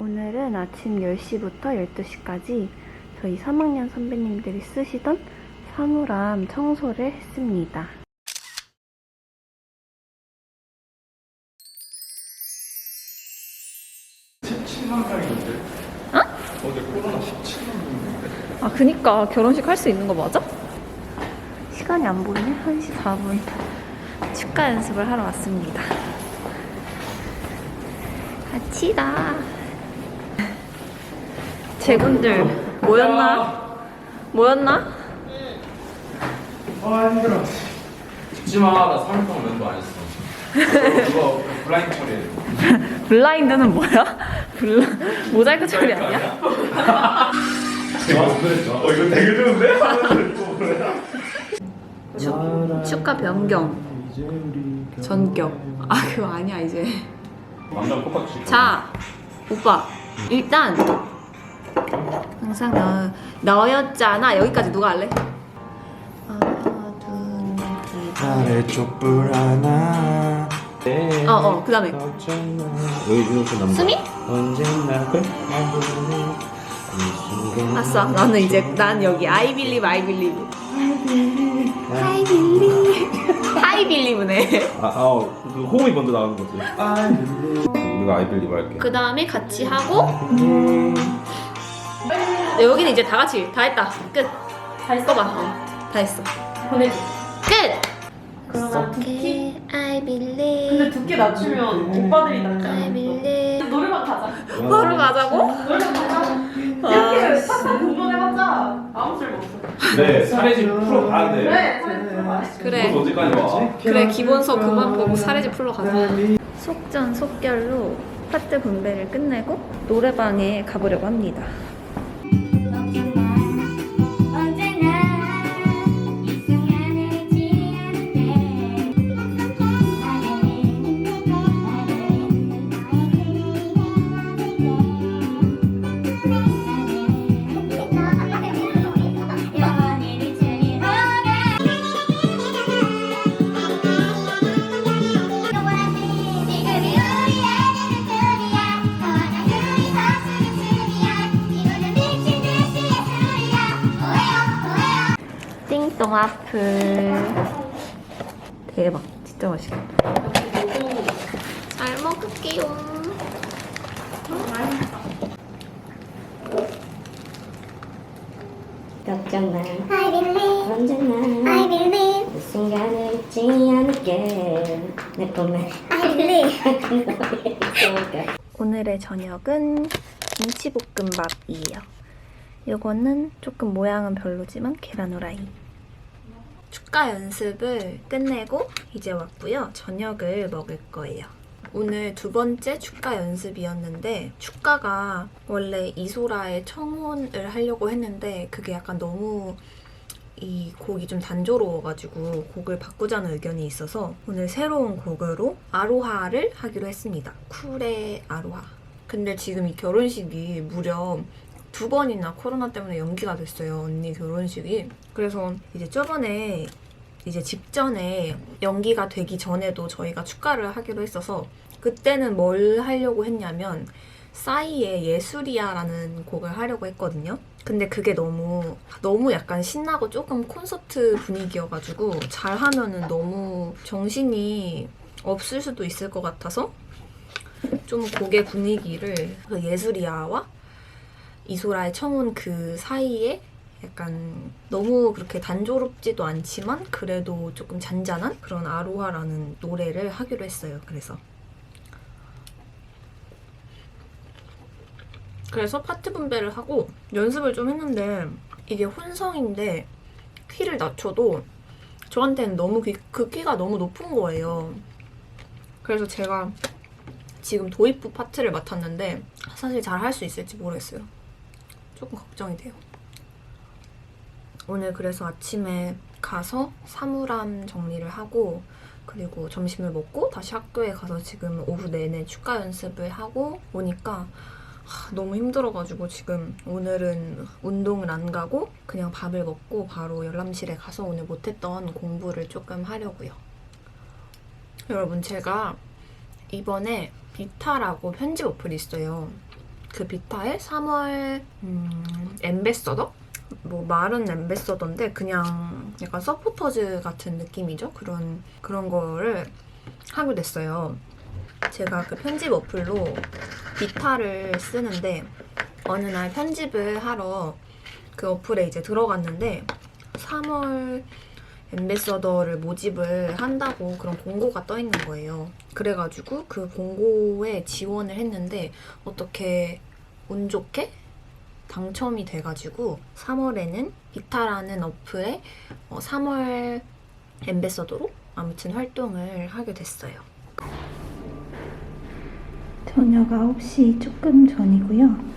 오늘은 아침 10시부터 12시까지 저희 3학년 선배님들이 쓰시던 사물함 청소를 했습니다. 어? 어제 코로나 17만 명인데. 아, 그니까 결혼식 할 수 있는 거 맞아? 시간이 안 보이네? 1시 4분. 축가 연습을 하러 왔습니다. 같이다. 제군들 모였나? 아 힘들어. 죽지마. 나 3일 동안 면도 안 했어. 이거 블라인드 처리해. 블라인드는 뭐야? 모자이크 처리 아니야? 이거 되게 좋은데? 축가 변경 전격. 아, 그거 아니야 이제. 남자랑 똑같이. 자, 오빠 일단 항상 너였잖아. 여기까지 누가 할래? 아래쪽 불 하나 그 다음에 여기 이렇게 남자 수미? 언제나 그래 아싸. 나는 이제 난 여기 I believe I believe I believe네. 그 호흡이 먼저 나오는 거지 우리가 아이빌리브 할게 그 다음에 같이 하고 여기는 이제 다 같이 다 했다. 끝. 다 했어 봐. 다 했어. 보내줘. 끝. 그렇게 I believe. 근데 두께 낮추면 오빠들이 I 낫잖아. believe. 노래방 가자. 바로 가자고? 노래방 가자. 이렇게 스타트 공연해봤자 아무 쓸모 없어. 네, 사례집 풀어 가야 돼. 그래, 사진 그래. 언제까지 와? 그래, 기본서 그만 보고 사례지 풀러 가자. 속전속결로 파트 분배를 끝내고 노래방에 가보려고 합니다. 띵동 와플 대박, 진짜 맛있겠다. 잘 먹을게요. 걱정 마 언제나 그 순간을 잊지 않을게 내 꿈에 오늘의 저녁은 김치볶음밥이에요. 이거는 조금 모양은 별로지만 계란 후라이. 축가 연습을 끝내고 이제 왔고요. 저녁을 먹을 거예요. 오늘 두 번째 축가 연습이었는데 축가가 원래 이소라의 청혼을 하려고 했는데 그게 약간 너무 이 곡이 좀 단조로워가지고 곡을 바꾸자는 의견이 있어서 오늘 새로운 곡으로 아로하를 하기로 했습니다. 쿨의 아로하. 근데 지금 이 결혼식이 무려 2번이나 코로나 때문에 연기가 됐어요. 언니 결혼식이. 그래서 이제 저번에 이제 직전에 연기가 되기 전에도 저희가 축가를 하기로 했어서 그때는 뭘 하려고 했냐면 싸이의 예술이야라는 곡을 하려고 했거든요. 근데 그게 너무 약간 신나고 조금 콘서트 분위기여가지고 잘하면은 너무 정신이 없을 수도 있을 것 같아서 좀 곡의 분위기를 그 예술이야와 이소라의 청혼 그 사이에 약간 너무 그렇게 단조롭지도 않지만 그래도 조금 잔잔한 그런 아로하라는 노래를 하기로 했어요. 그래서 파트 분배를 하고 연습을 좀 했는데 이게 혼성인데 키를 낮춰도 저한테는 너무 그 키가 너무 높은 거예요. 그래서 제가 지금 도입부 파트를 맡았는데 사실 잘 할 수 있을지 모르겠어요. 조금 걱정이 돼요. 오늘 그래서 아침에 가서 사물함 정리를 하고 그리고 점심을 먹고 다시 학교에 가서 지금 오후 내내 축가 연습을 하고 오니까 너무 힘들어가지고 지금 오늘은 운동을 안 가고 그냥 밥을 먹고 바로 열람실에 가서 오늘 못했던 공부를 조금 하려고요. 여러분 제가 이번에 비타라고 편집 어플이 있어요. 그 비타의 3월 엠베서더? 뭐 말은 엠베서더인데 그냥 약간 서포터즈 같은 느낌이죠. 그런 거를 하게 됐어요. 제가 그 편집 어플로 비타를 쓰는데 어느 날 편집을 하러 그 어플에 이제 들어갔는데 3월 엠베서더를 모집을 한다고 그런 공고가 떠 있는 거예요. 그래가지고 그 공고에 지원을 했는데 어떻게 운 좋게 당첨이 돼가지고 3월에는 비타라는 어플에 3월 엠베서더로 아무튼 활동을 하게 됐어요. 저녁 9시 조금 전이고요.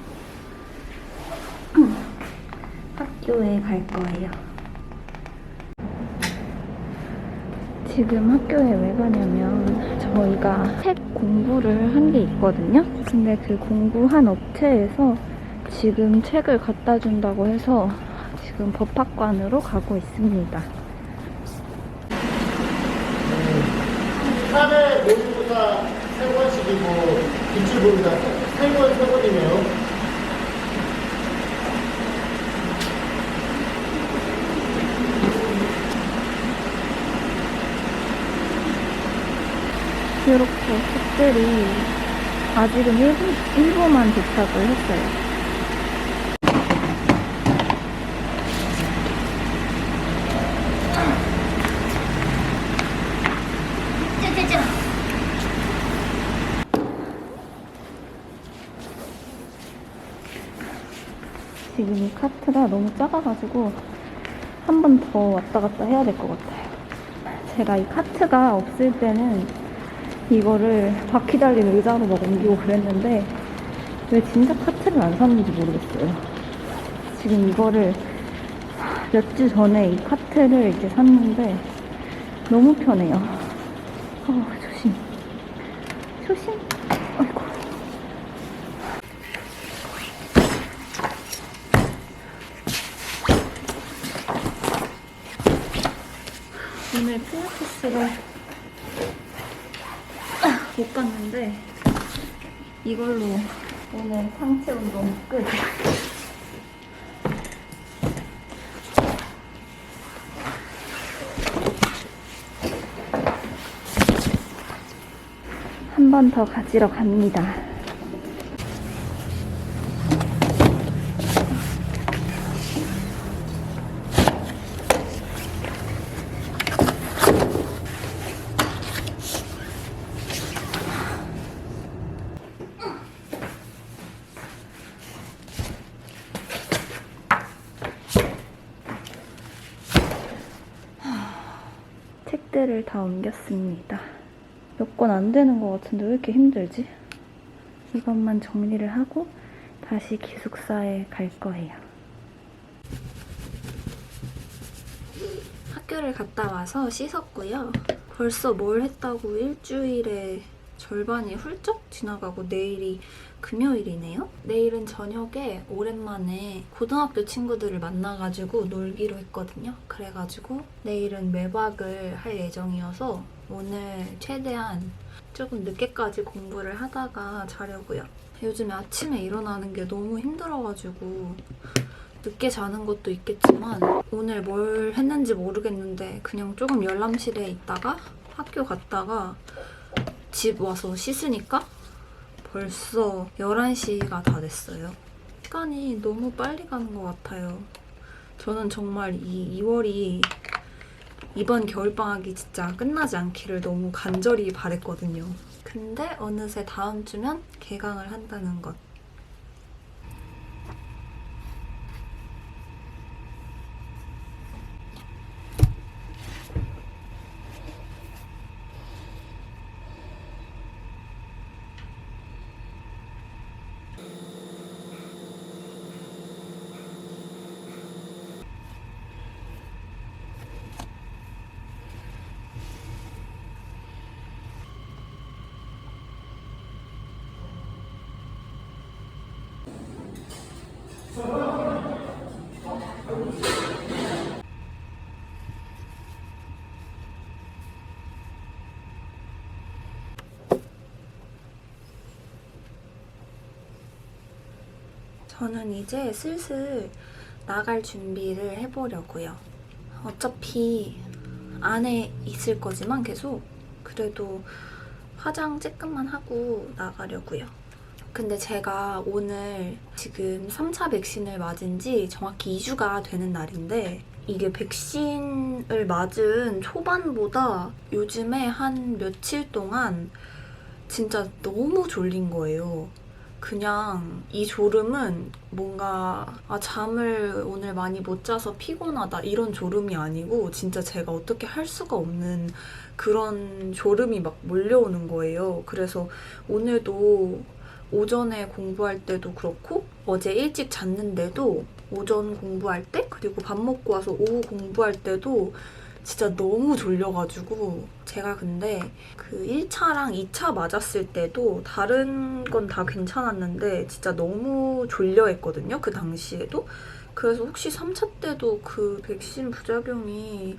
학교에 갈 거예요. 지금 학교에 왜 가냐면 저희가 책 공부를 한 게 있거든요. 근데 그 공부한 업체에서 지금 책을 갖다 준다고 해서 지금 법학관으로 가고 있습니다. 4회 모의고사 3번씩이고 기출보기가 3번이네요. 이렇게 책들이 아직은 일부만 도착을 했어요. 지금 이 카트가 너무 작아가지고 한 번 더 왔다 갔다 해야 될 것 같아요. 제가 이 카트가 없을 때는 이거를 바퀴 달린 의자로 막 옮기고 그랬는데 왜 진짜 카트를 안 샀는지 모르겠어요. 지금 이거를 몇 주 전에 이 카트를 이제 샀는데 너무 편해요. 조심. 조심. 아이고. 오늘 필라테스를 못 갔는데 이걸로 오늘 상체 운동 끝. 한 번 더 가지러 갑니다. 책들을 다 옮겼습니다. 몇 권 안 되는 것 같은데 왜 이렇게 힘들지? 이것만 정리를 하고 다시 기숙사에 갈 거예요. 학교를 갔다 와서 씻었고요. 벌써 뭘 했다고 일주일에 절반이 훌쩍 지나가고 내일이 금요일이네요. 내일은 저녁에 오랜만에 고등학교 친구들을 만나가지고 놀기로 했거든요. 그래가지고 내일은 외박을 할 예정이어서 오늘 최대한 조금 늦게까지 공부를 하다가 자려고요. 요즘에 아침에 일어나는 게 너무 힘들어가지고 늦게 자는 것도 있겠지만 오늘 뭘 했는지 모르겠는데 그냥 조금 열람실에 있다가 학교 갔다가 집 와서 씻으니까 벌써 11시가 다 됐어요. 시간이 너무 빨리 가는 것 같아요. 저는 정말 이 2월이 이번 겨울방학이 진짜 끝나지 않기를 너무 간절히 바랬거든요. 근데 어느새 다음 주면 개강을 한다는 것. 저는 이제 슬슬 나갈 준비를 해보려고요. 어차피 안에 있을 거지만 계속 그래도 화장 조금만 하고 나가려고요. 근데 제가 오늘 지금 3차 백신을 맞은 지 정확히 2주가 되는 날인데 이게 백신을 맞은 초반보다 요즘에 한 며칠 동안 진짜 너무 졸린 거예요. 그냥 이 졸음은 뭔가 잠을 오늘 많이 못 자서 피곤하다 이런 졸음이 아니고 진짜 제가 어떻게 할 수가 없는 그런 졸음이 막 몰려오는 거예요. 그래서 오늘도 오전에 공부할 때도 그렇고 어제 일찍 잤는데도 오전 공부할 때 그리고 밥 먹고 와서 오후 공부할 때도 진짜 너무 졸려가지고 제가 근데 그 1차랑 2차 맞았을 때도 다른 건 다 괜찮았는데 진짜 너무 졸려했거든요. 그 당시에도. 그래서 혹시 3차 때도 그 백신 부작용이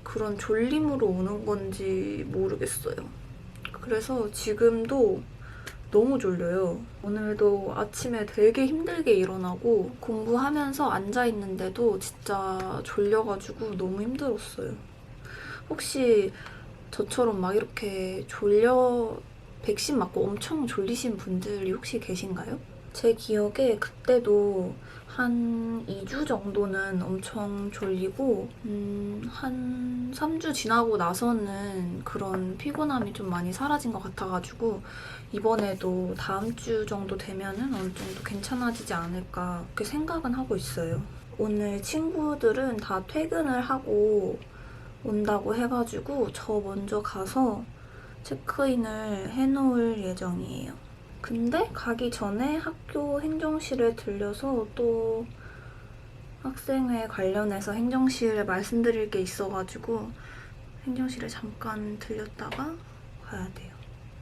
그런 졸림으로 오는 건지 모르겠어요. 그래서 지금도 너무 졸려요. 오늘도 아침에 되게 힘들게 일어나고 공부하면서 앉아있는데도 진짜 졸려가지고 너무 힘들었어요. 혹시 저처럼 막 이렇게 백신 맞고 엄청 졸리신 분들이 혹시 계신가요? 제 기억에 그때도 한 2주 정도는 엄청 졸리고 한 3주 지나고 나서는 그런 피곤함이 좀 많이 사라진 것 같아가지고 이번에도 다음 주 정도 되면은 어느 정도 괜찮아지지 않을까 그렇게 생각은 하고 있어요. 오늘 친구들은 다 퇴근을 하고 온다고 해가지고 저 먼저 가서 체크인을 해놓을 예정이에요. 근데 가기 전에 학교 행정실에 들려서 또 학생회 관련해서 행정실에 말씀드릴 게 있어가지고 행정실에 잠깐 들렸다가 가야 돼요.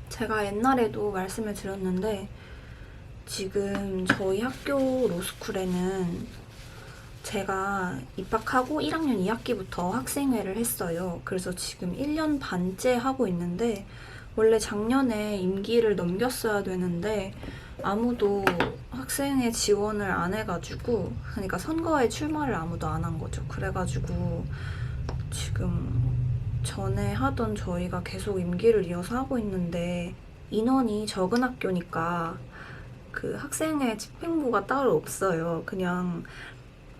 제가 옛날에도 말씀을 드렸는데 지금 저희 학교 로스쿨에는 제가 입학하고 1학년 2학기부터 학생회를 했어요. 그래서 지금 1년 반째 하고 있는데 원래 작년에 임기를 넘겼어야 되는데 아무도 학생회 지원을 안 해가지고 그러니까 선거에 출마를 아무도 안 한 거죠. 그래가지고 지금 전에 하던 저희가 계속 임기를 이어서 하고 있는데 인원이 적은 학교니까 그 학생회 집행부가 따로 없어요. 그냥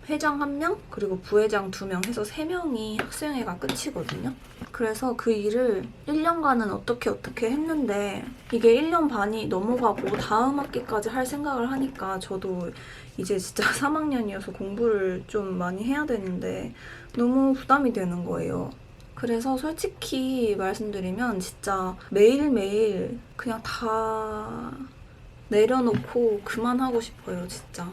회장 1명 그리고 부회장 2명 해서 3명이 학생회가 끝이거든요. 그래서 그 일을 1년간은 어떻게 했는데 이게 1년 반이 넘어가고 다음 학기까지 할 생각을 하니까 저도 이제 진짜 3학년이어서 공부를 좀 많이 해야 되는데 너무 부담이 되는 거예요. 그래서 솔직히 말씀드리면 진짜 매일매일 그냥 다 내려놓고 그만하고 싶어요, 진짜.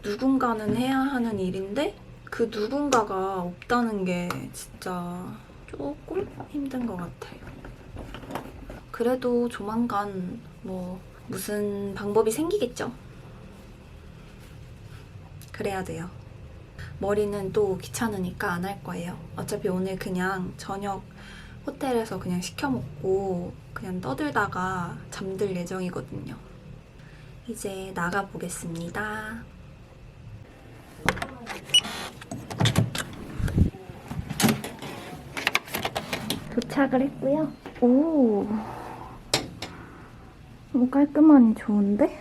누군가는 해야 하는 일인데 그 누군가가 없다는 게 진짜 조금 힘든 것 같아요. 그래도 조만간 무슨 방법이 생기겠죠? 그래야 돼요. 머리는 또 귀찮으니까 안 할 거예요. 어차피 오늘 그냥 저녁 호텔에서 그냥 시켜 먹고 그냥 떠들다가 잠들 예정이거든요. 이제 나가보겠습니다. 도착을 했고요. 오, 너무 깔끔하니 좋은데?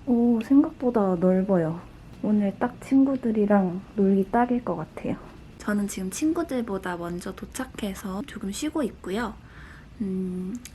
오, 생각보다 넓어요. 오늘 딱 친구들이랑 놀기 딱일 것 같아요. 저는 지금 친구들보다 먼저 도착해서 조금 쉬고 있고요.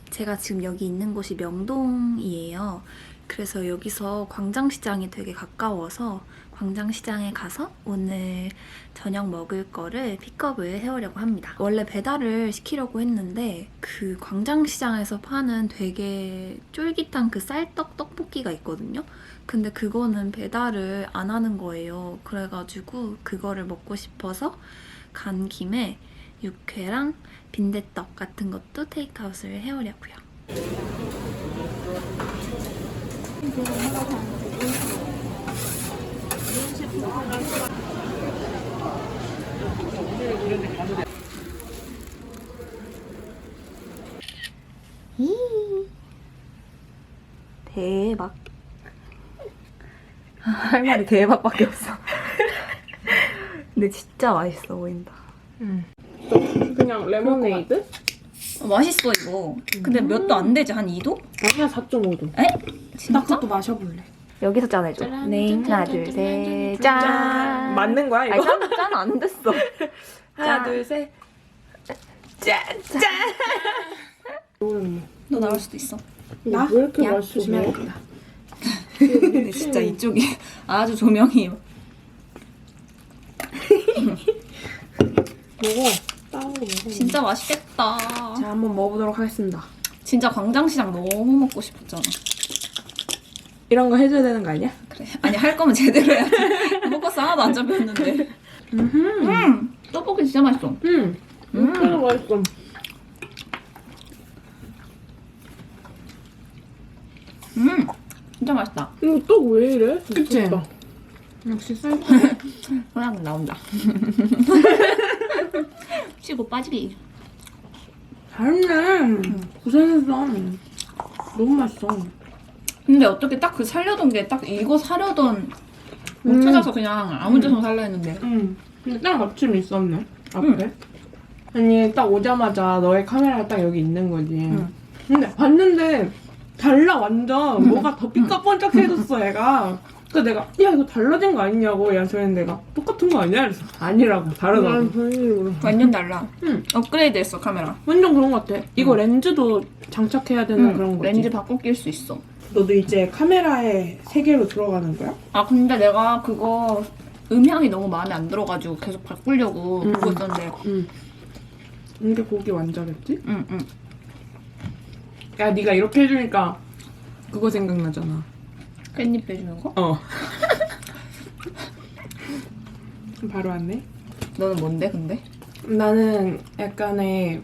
제가 지금 여기 있는 곳이 명동이에요. 그래서 여기서 광장시장이 되게 가까워서 광장시장에 가서 오늘 저녁 먹을 거를 픽업을 해오려고 합니다. 원래 배달을 시키려고 했는데 그 광장시장에서 파는 되게 쫄깃한 그 쌀떡 떡볶이가 있거든요. 근데 그거는 배달을 안 하는 거예요. 그래가지고 그거를 먹고 싶어서 간 김에 육회랑 빈대떡 같은 것도 테이크아웃을 해오려고요. 대박. 할 말이 대박밖에 없어. 근데 진짜 맛있어 보인다. 그냥 레모네이드? 맛있어 이거. 근데 몇 도 안 되지? 한 2도? 아니야 4.5도. 에? 진짜? 나 그것도 마셔볼래. 여기서 짠해줘. 네. 하나 둘 셋 짠. 맞는 거야 이거? 아니 짠안 됐어. 하나 둘 셋. 짠! 너 나올 수도 있어. 나? 왜 이렇게 야, 맛있어? 근데 진짜 이쪽이 아주 조명이 먹어. 따로 먹어. 진짜 맛있겠다. 자 한번 먹어보도록 하겠습니다. 진짜 광장시장 너무 먹고 싶었잖아. 이런 거 해줘야 되는 거 아니야? 그래. 아니 할 거면 제대로 해야지. 먹었어 하나도 안 잡혔는데. 떡볶이 진짜 맛있어. 진짜 맛있어. 진짜 맛있다. 이거 떡 왜 이래? 그치? 역시 쌀. 소양은 나온다. 치고 빠지기. 잘했네. 고생했어. 너무 맛있어. 근데 어떻게 딱 그 살려던 게 딱 이거 사려던 못 찾아서 그냥 아무 데서 살려 했는데. 근데 딱 마침 있었네. 앞에. 아니 딱 오자마자 너의 카메라가 딱 여기 있는 거지. 근데 봤는데 달라 완전. 뭐가 더 삐까뻔쩍해졌어 얘가. 그래서 내가 야 이거 달라진 거 아니냐고 얘한테 했는데 내가 똑같은 거 아니야? 그래서 아니라고 다르다고. 완전 달라. 응. 업그레이드 했어 카메라. 완전 그런 거 같아. 이거 렌즈도 장착해야 되는 그런 거지. 렌즈 바꿔 낄 수 있어. 너도 이제 카메라의 세계로 들어가는 거야? 아 근데 내가 그거 음향이 너무 마음에 안 들어가지고 계속 바꾸려고 보고 있었는데. 이게 보기 완전했지? 응. 야 네가 이렇게 해주니까 그거 생각나잖아. 깻잎 빼주는 거? 어. 바로 왔네. 너는 뭔데 근데? 나는 약간의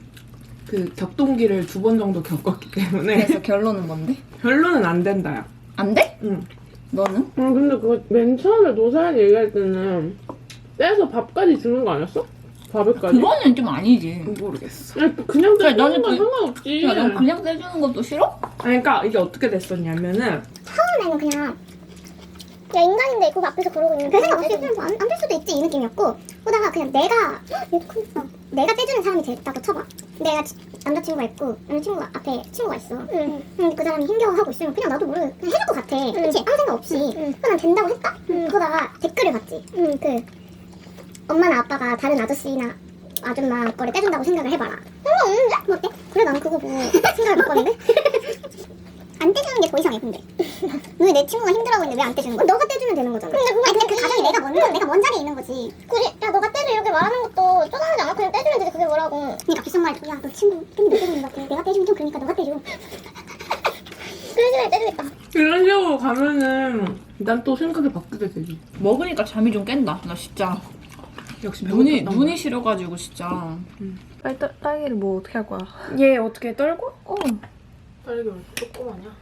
그 격동기를 2번 정도 겪었기 때문에 그래서 결론은 뭔데? 별로는 안 된다야. 안 돼? 응. 너는? 근데 그거 맨 처음에 노사연이 얘기할 때는 떼서 밥까지 주는 거 아니었어? 밥에까지? 그거는 좀 아니지. 모르겠어. 그냥 그래, 떼주는 너는 건 그- 상관없지. 야, 넌 그냥 떼주는 것도 싫어? 아니, 그러니까 이게 어떻게 됐었냐면은 처음에는 그냥 야 인간인데 그 앞에서 그러고 있는데 그 생각 없이 그냥 안될 수도 있지 이 느낌이었고 보다가 그냥 내가 얘도 크니까 내가 떼주는 사람이 됐다고 쳐봐. 내가 남자친구가 있고 남자친구가 앞에 친구가 있어. 근데 그 사람이 힘겨워하고 있으면 그냥 나도 모르게 그냥 해줄 것 같아. 그치? 아무 생각 없이. 그럼 난 된다고 했다? 그러다가 댓글을 봤지. 그 엄마나 아빠가 다른 아저씨나 아줌마 거를 떼준다고 생각을 해봐라. 상관없는데? 뭐 어때? 그래 난 그거 보고 생각을 바꿨는데? 안 떼주는 게 더 이상해 근데. 왜 내 친구가 힘들어하고 있는데 왜 안 떼주는 거야? 너가 떼주면 되는 거잖아. 근데 그 가정이 내가 먼저에 있는 거지. 그래 야 너가 떼줘 이렇게 말하는 것도 쪼잔하지 않아? 그냥 떼주면 되지 그게 뭐라고. 그러니까 귓속말로 야너 친구 깻잎 못 떼주는 것 같아. 내가 떼주면 좀 그러니까 너가 떼줘. 그래 떼주겠다. 이런 식으로 가면은 난 또 생각이 바뀌게 되지. 먹으니까 잠이 좀 깬다. 나 진짜 역시 눈이 시려가지고 진짜. 빨리 딸기를 뭐 어떻게 할 거야? 얘 어떻게 떨고? 딸기 왜 조그마냐?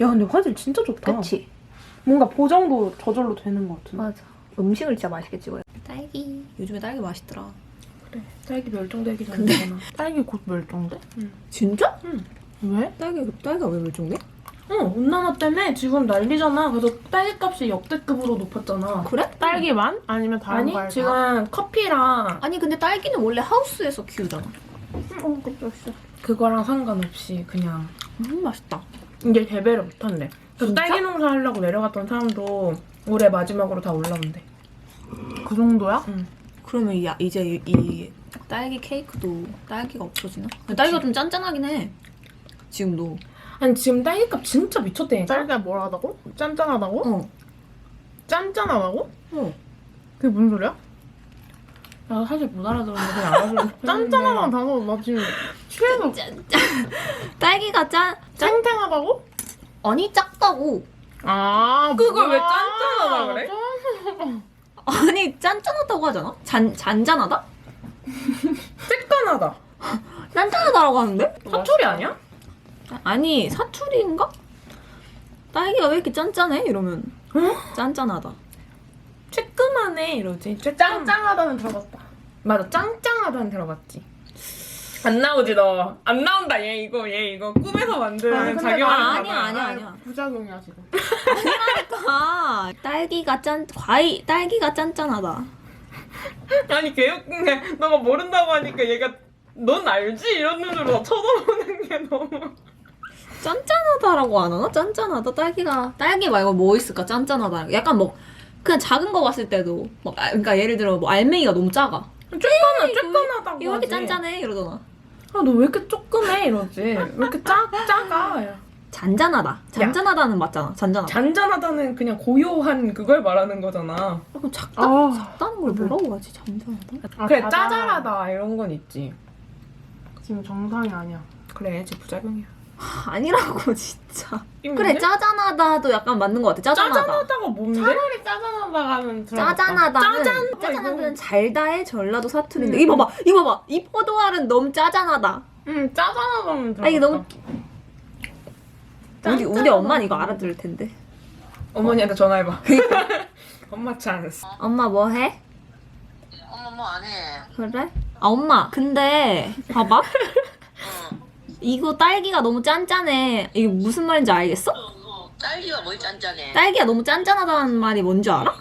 야 근데 화질 진짜 좋다. 그치? 뭔가 보정도 저절로 되는 것 같은데. 맞아. 음식을 진짜 맛있게 찍어요. 딸기. 요즘에 딸기 맛있더라. 딸기 멸종되기 전이잖아. 딸기 곧 멸종돼? 진짜? 왜? 딸기가 왜 멸종돼? 온난화 때문에 지금 난리잖아. 그래서 딸기 값이 역대급으로 높았잖아. 그래? 딸기만? 아니면 다른 아니, 거 지금 커피랑 아니 근데 딸기는 원래 하우스에서 키우잖아. 깜짝이야. 그거랑 상관없이 그냥 맛있다. 이제 재배를 못한대. 그래서 진짜? 딸기 농사 하려고 내려갔던 사람도 올해 마지막으로 다 올라온대. 그 정도야? 응. 그러면 이제 이 딸기 케이크도 딸기가 없어지나? 딸기가 좀 짠짠하긴 해. 지금도. 아니 지금 딸기값 진짜 미쳤대니까. 딸기가 뭘 하다고? 짠짠하다고? 어. 짠짠하다고? 어. 그게 무슨 소리야? 나 사실 못 알아들었는데 그냥 알아들었는데. 짠짠하다는 단어 나 지금 취해서 딸기가 탱탱하다고? 아니 작다고. 아 그걸 왜 뭐야. 짠짠하다 그래? 아니 짠짠하다고 하잖아? 잔잔하다? 쬐깐하다. 짠짠하다라고 하는데? 사투리 아니야? 아니 사투리인가? 딸기가 왜 이렇게 짠짠해? 이러면 짠짠하다. 쬐끔하네 이러지. 짱짱하다는 들어봤다. 맞아, 짱짱하다는 들어봤지. 안 나오지 너. 안 나온다 얘 이거 꿈에서 만든 근데 자기만의 아니야. 부작용이야 지금. 아, 딸기가 짠짠하다. 아니 개웃긴 게 너가 모른다고 하니까 얘가 넌 알지? 이런 눈으로 나 쳐다보는 게 너무 짠짠하다라고 안 하나? 짠짠하다. 딸기 말고 뭐 있을까? 짠짠하다. 약간 뭐 그냥 작은 거 봤을 때도 막 그러니까 예를 들어 뭐 알맹이가 너무 작아. 쬐깐하다고 이거 왜 이렇게 하지. 짠짠해? 이러잖아. 아 너 왜 이렇게 조그매 이러지? 왜 이렇게 작아? 잔잔하다. 잔잔하다는 맞잖아. 잔잔하다. 잔잔하다는 그냥 고요한 그걸 말하는 거잖아. 그럼 아. 작다는 걸 뭐라고 하지? 잔잔하다? 그래 짜잘하다 이런 건 있지. 지금 정상이 아니야. 그래 제 부작용이야. 아니라고 진짜. 있는데? 그래 짜잔하다도 약간 맞는 것 같아. 짜잔하다. 짜잔하다가 뭔데? 차라리 짜잔하다가는 짜잔하다는 잘다의 전라도 사투리인데 이거 봐봐. 이 포도알은 너무 짜잔하다. 짜잔하다는 들어. 아 이게 너무 우리 엄마는 이거 알아들을 텐데. 어머니한테 전화해봐. 엄마 찬스. 엄마 뭐 해? 엄마 뭐 안 해. 그래? 아 엄마 근데 봐봐. 이거 딸기가 너무 짠짠해. 이게 무슨 말인지 알겠어? 딸기가 뭘 짠짠해? 딸기가 너무 짠짠하다는 말이 뭔지 알아?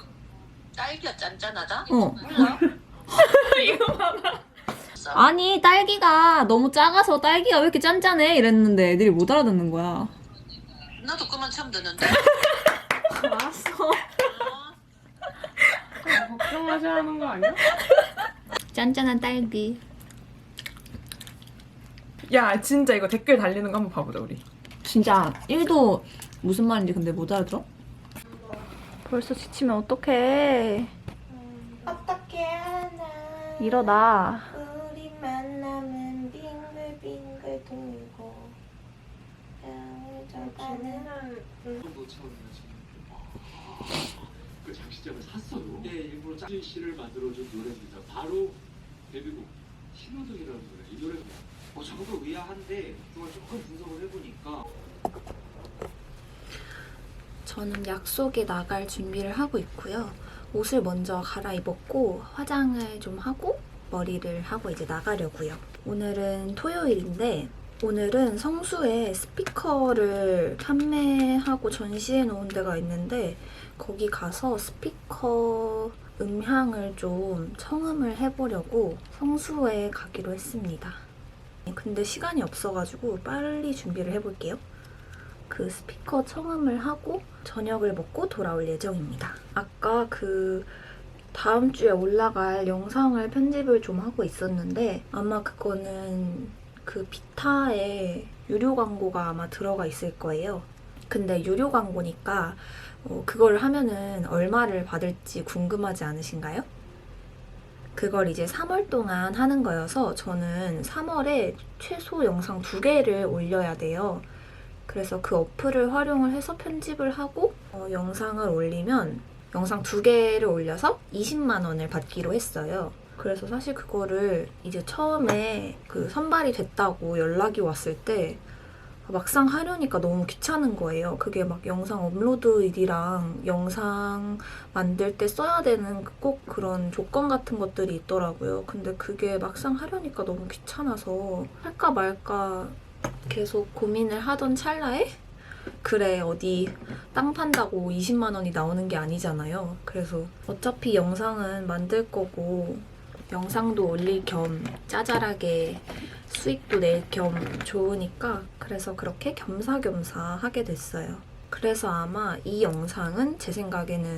딸기가 짠짠하다? 어. 몰라. 이거 봐봐. 아니 딸기가 너무 작아서 딸기가 왜 이렇게 짠짠해? 이랬는데 애들이 못 알아듣는 거야. 나도 그만 처음 듣는데. 알았어. 걱정하셔야 하는 거 아니야? 짠짠한 딸기. 야 진짜 이거 댓글 달리는 거 한번 봐보자 우리. 진짜 1도 무슨 말인지 근데 못 알아들어? 벌써 지치면 어떡해. 어떻게 하나 일어나. 우리 만남은 빙글빙글 돌고 땅을 져가는 그 작시장을 샀어도 일부러 짜진 씨를 만들어준 노래입니다. 바로 데뷔곡 신호등이라는 노래. 이 노래 저도 의아한데 조금 분석을 해보니까 저는 약속에 나갈 준비를 하고 있고요. 옷을 먼저 갈아입었고 화장을 좀 하고 머리를 하고 이제 나가려고요. 오늘은 토요일인데 오늘은 성수에 스피커를 판매하고 전시해 놓은 데가 있는데 거기 가서 스피커 음향을 좀 청음을 해보려고 성수에 가기로 했습니다. 근데 시간이 없어가지고 빨리 준비를 해볼게요. 그 스피커 청음을 하고 저녁을 먹고 돌아올 예정입니다. 아까 그 다음 주에 올라갈 영상을 편집을 좀 하고 있었는데 아마 그거는 그 비타에 유료 광고가 아마 들어가 있을 거예요. 근데 유료 광고니까 그걸 하면은 얼마를 받을지 궁금하지 않으신가요? 그걸 이제 3월 동안 하는 거여서 저는 3월에 최소 영상 2개를 올려야 돼요. 그래서 그 어플을 활용을 해서 편집을 하고 영상을 올리면 영상 2개를 올려서 20만 원을 받기로 했어요. 그래서 사실 그거를 이제 처음에 그 선발이 됐다고 연락이 왔을 때 막상 하려니까 너무 귀찮은 거예요. 그게 막 영상 업로드 일이랑 영상 만들 때 써야 되는 꼭 그런 조건 같은 것들이 있더라고요. 근데 그게 막상 하려니까 너무 귀찮아서 할까 말까 계속 고민을 하던 찰나에 그래 어디 땅 판다고 20만 원이 나오는 게 아니잖아요. 그래서 어차피 영상은 만들 거고 영상도 올릴 겸 짜잘하게 수익도 낼 겸 좋으니까 그래서 그렇게 겸사겸사 하게 됐어요. 그래서 아마 이 영상은 제 생각에는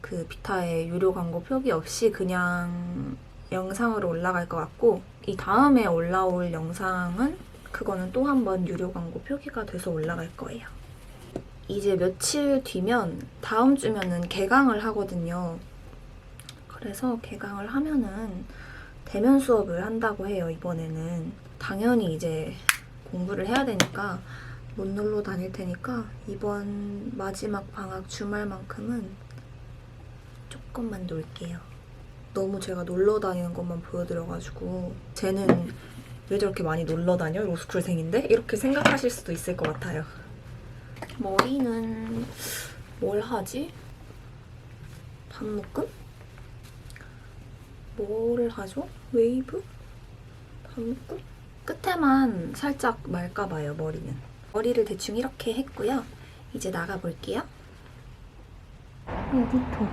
그 비타의 유료 광고 표기 없이 그냥 영상으로 올라갈 것 같고 이 다음에 올라올 영상은 그거는 또 한 번 유료 광고 표기가 돼서 올라갈 거예요. 이제 며칠 뒤면 다음 주면은 개강을 하거든요. 그래서 개강을 하면은 대면 수업을 한다고 해요, 이번에는. 당연히 이제 공부를 해야 되니까 못 놀러 다닐 테니까 이번 마지막 방학 주말만큼은 조금만 놀게요. 너무 제가 놀러 다니는 것만 보여드려가지고 쟤는 왜 저렇게 많이 놀러 다녀? 로스쿨생인데? 이렇게 생각하실 수도 있을 것 같아요. 머리는 뭘 하지? 반묶음? 뭐를 하죠? 웨이브? 반묶음? 끝에만 살짝 말까봐요, 머리는. 머리를 대충 이렇게 했고요. 이제 나가볼게요. 에디토.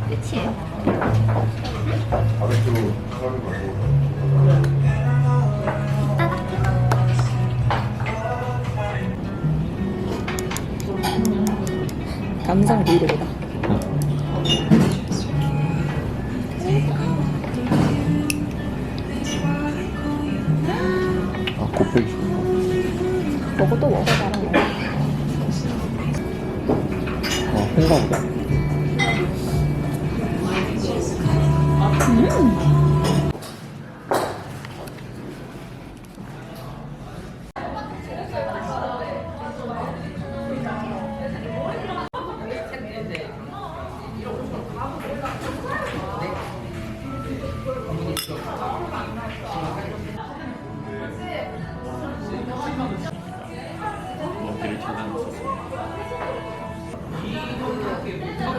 끝이에요. 감성 브이로그다. 아, 곱빼기. 먹어 또 먹어 다른 거. 홍가보다.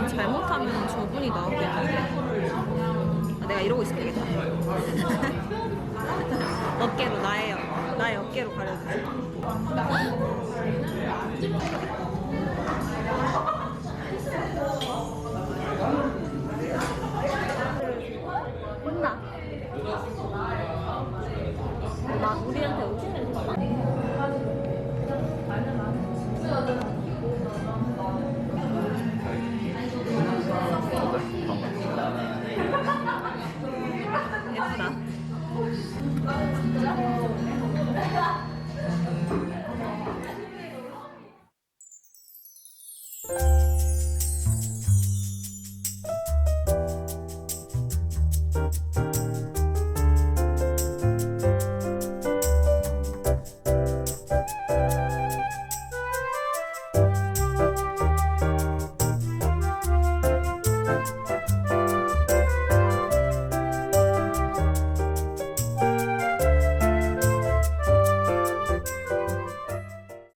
잘못하면 저분이 나오겠는데. 내가 이러고 있어야겠다. 어깨로 나의 어깨로 가려주세요. 혼나. 나 우리한테 오지는 거.